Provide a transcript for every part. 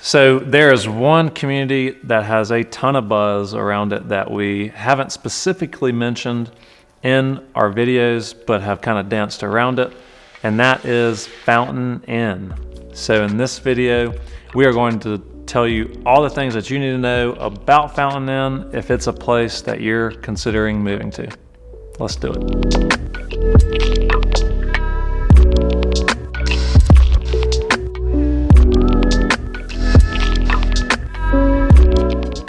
So there is one community that has a ton of buzz around it that we haven't specifically mentioned in our videos, but have kind of danced around it, and that is Fountain Inn. So in this video, we are going to tell you all the things that you need to know about Fountain Inn if it's a place that you're considering moving to. Let's do it.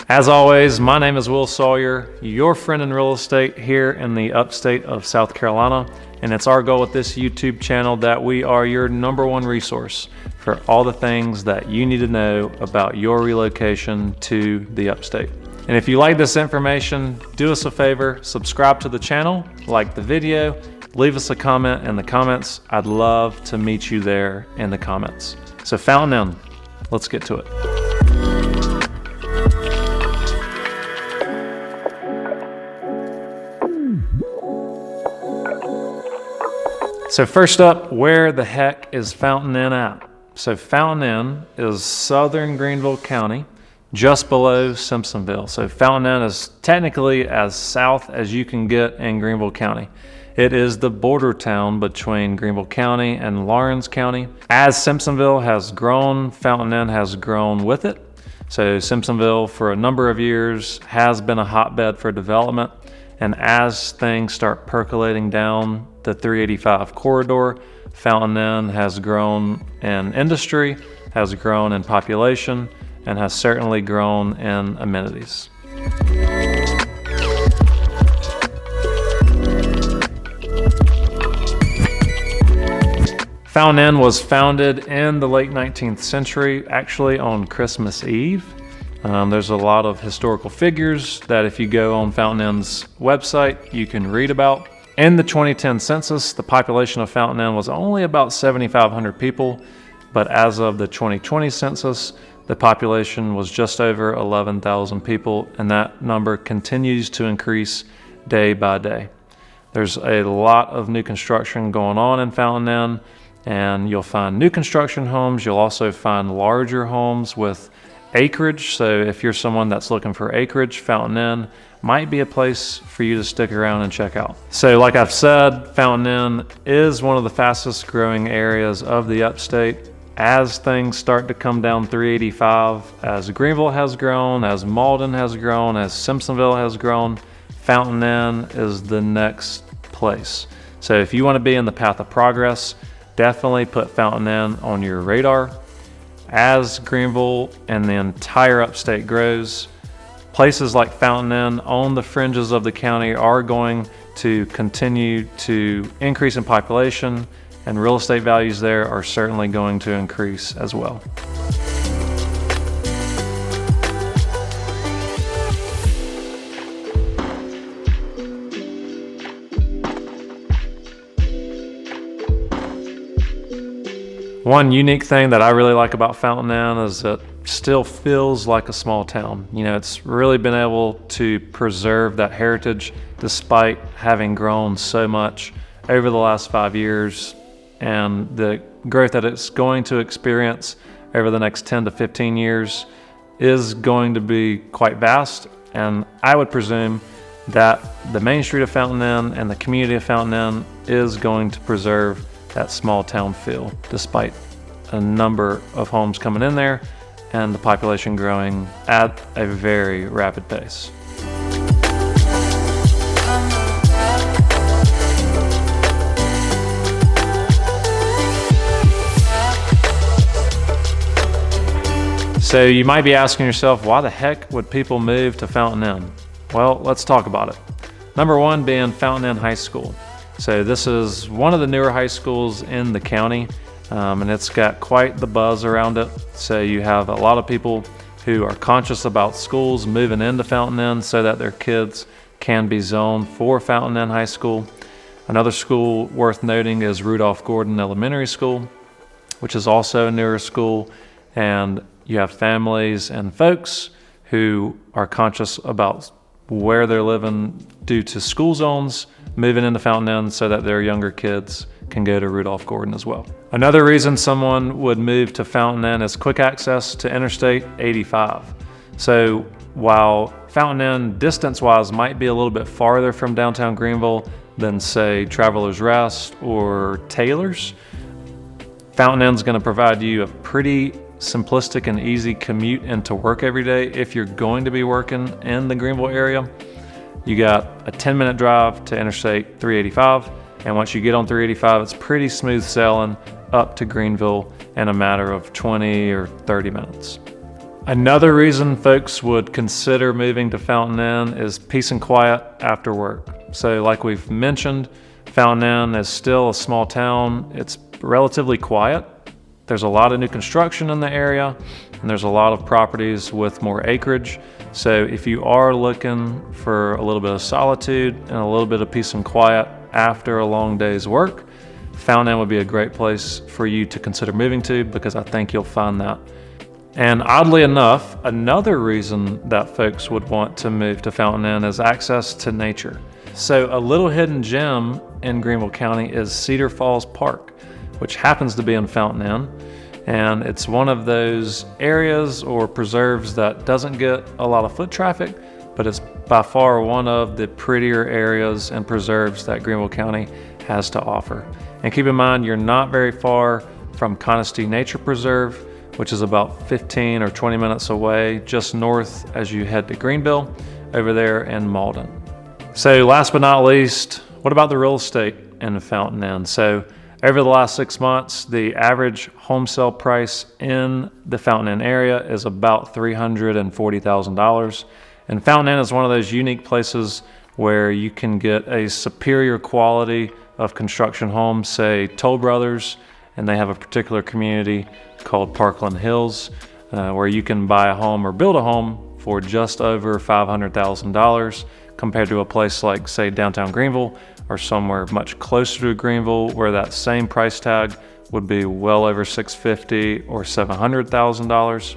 As always, my name is Will Sawyer, your friend in real estate here in the upstate of South Carolina, and it's our goal with this YouTube channel that we are your #1 resource for all the things that you need to know about your relocation to the upstate. And if you like this information, do us a favor, subscribe to the channel, like the video, leave us a comment in the comments. I'd love to meet you there in the comments. So Fountain Inn, let's get to it. So first up, where the heck is Fountain Inn at? So Fountain Inn is southern Greenville County, just below Simpsonville. So Fountain Inn is technically as south as you can get in Greenville County. It is the border town between Greenville County and Lawrence County. As Simpsonville has grown, Fountain Inn has grown with it. So Simpsonville for a number of years has been a hotbed for development. And as things start percolating down the 385 corridor, Fountain Inn has grown in industry, has grown in population, and has certainly grown in amenities. Fountain Inn was founded in the late 19th century, actually on Christmas Eve. There's a lot of historical figures that if you go on Fountain Inn's website, you can read about. In the 2010 census, the population of Fountain Inn was only about 7,500 people, but as of the 2020 census, the population was just over 11,000 people, and that number continues to increase day by day. There's a lot of new construction going on in Fountain Inn, and you'll find new construction homes. You'll also find larger homes with acreage. So if you're someone that's looking for acreage, Fountain Inn might be a place for you to stick around and check out. So like I've said, Fountain Inn is one of the fastest growing areas of the upstate. As things start to come down 385, as Greenville has grown, as Malden has grown, as Simpsonville has grown, Fountain Inn is the next place. So if you want to be in the path of progress, definitely put Fountain Inn on your radar. As Greenville and the entire upstate grows, places like Fountain Inn on the fringes of the county are going to continue to increase in population, and real estate values there are certainly going to increase as well. One unique thing that I really like about Fountain Inn is it still feels like a small town. You know, it's really been able to preserve that heritage despite having grown so much over the last 5 years, and the growth that it's going to experience over the next 10 to 15 years is going to be quite vast. And I would presume that the main street of Fountain Inn and the community of Fountain Inn is going to preserve that small town feel, despite a number of homes coming in there and the population growing at a very rapid pace. So you might be asking yourself, why the heck would people move to Fountain Inn? Well, let's talk about it. Number one being Fountain Inn High School. So this is one of the newer high schools in the county, and it's got quite the buzz around it. So you have a lot of people who are conscious about schools moving into Fountain Inn so that their kids can be zoned for Fountain Inn High School. Another school worth noting is Rudolph Gordon Elementary School, which is also a newer school, and you have families and folks who are conscious about where they're living due to school zones, moving into Fountain Inn so that their younger kids can go to Rudolph Gordon as well. Another reason someone would move to Fountain Inn is quick access to Interstate 85. So while Fountain Inn distance-wise might be a little bit farther from downtown Greenville than say Travelers Rest or Taylor's, Fountain Inn's going to provide you a pretty simplistic and easy commute into work every day if you're going to be working in the Greenville area. You got a 10-minute drive to Interstate 385, and once you get on 385, it's pretty smooth sailing up to Greenville in a matter of 20 or 30 minutes. Another reason folks would consider moving to Fountain Inn is peace and quiet after work. So like we've mentioned, Fountain Inn is still a small town. It's relatively quiet. There's a lot of new construction in the area, and there's a lot of properties with more acreage. So if you are looking for a little bit of solitude and a little bit of peace and quiet after a long day's work, Fountain Inn would be a great place for you to consider moving to, because I think you'll find that. And oddly enough, another reason that folks would want to move to Fountain Inn is access to nature. So a little hidden gem in Greenville County is Cedar Falls Park, which happens to be in Fountain Inn. And it's one of those areas or preserves that doesn't get a lot of foot traffic, but it's by far one of the prettier areas and preserves that Greenville County has to offer. And keep in mind, you're not very far from Conisty Nature Preserve, which is about 15 or 20 minutes away, just north as you head to Greenville, over there in Malden. So last but not least, what about the real estate in Fountain Inn? So over the last 6 months, the average home sale price in the Fountain Inn area is about $340,000. And Fountain Inn is one of those unique places where you can get a superior quality of construction homes, say Toll Brothers, and they have a particular community called Parkland Hills, where you can buy a home or build a home for just over $500,000 compared to a place like, say, downtown Greenville or somewhere much closer to Greenville, where that same price tag would be well over $650,000 or $700,000.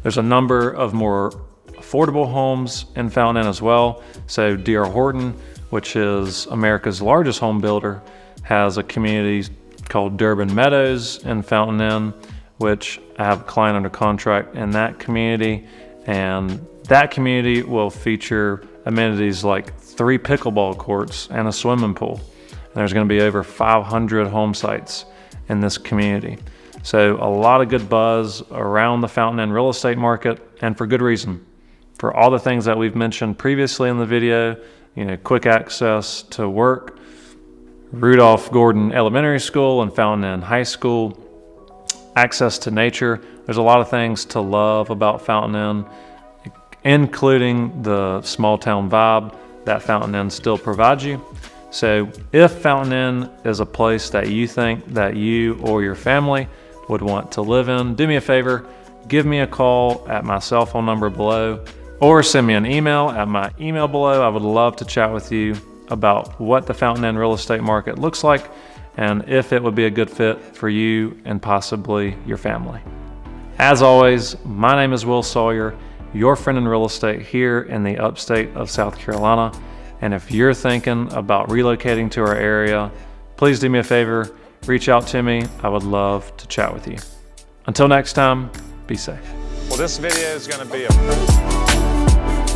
There's a number of more affordable homes in Fountain Inn as well. So D.R. Horton, which is America's largest home builder, has a community called Durban Meadows in Fountain Inn, which I have a client under contract in that community. And that community will feature amenities like 3 pickleball courts and a swimming pool. And there's going to be over 500 home sites in this community. So a lot of good buzz around the Fountain Inn real estate market, and for good reason. For all the things that we've mentioned previously in the video, quick access to work, Rudolph Gordon Elementary School and Fountain Inn High School, access to nature. There's a lot of things to love about Fountain Inn, including the small town vibe that Fountain Inn still provides you. So if Fountain Inn is a place that you think that you or your family would want to live in, do me a favor, give me a call at my cell phone number below, or send me an email at my email below. I would love to chat with you about what the Fountain Inn real estate market looks like and if it would be a good fit for you and possibly your family. As always, my name is Will Sawyer, your friend in real estate here in the upstate of South Carolina. And if you're thinking about relocating to our area, please do me a favor, reach out to me. I would love to chat with you. Until next time, be safe. Well, this video is going to be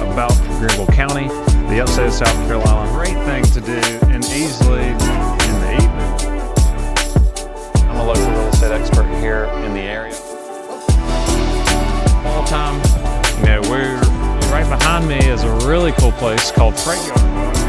about Greenville County, the upstate of South Carolina. Great thing to do and easily in the evening. I'm a local real estate expert here in the area. All time, we're right behind me is a really cool place called Freight Yard.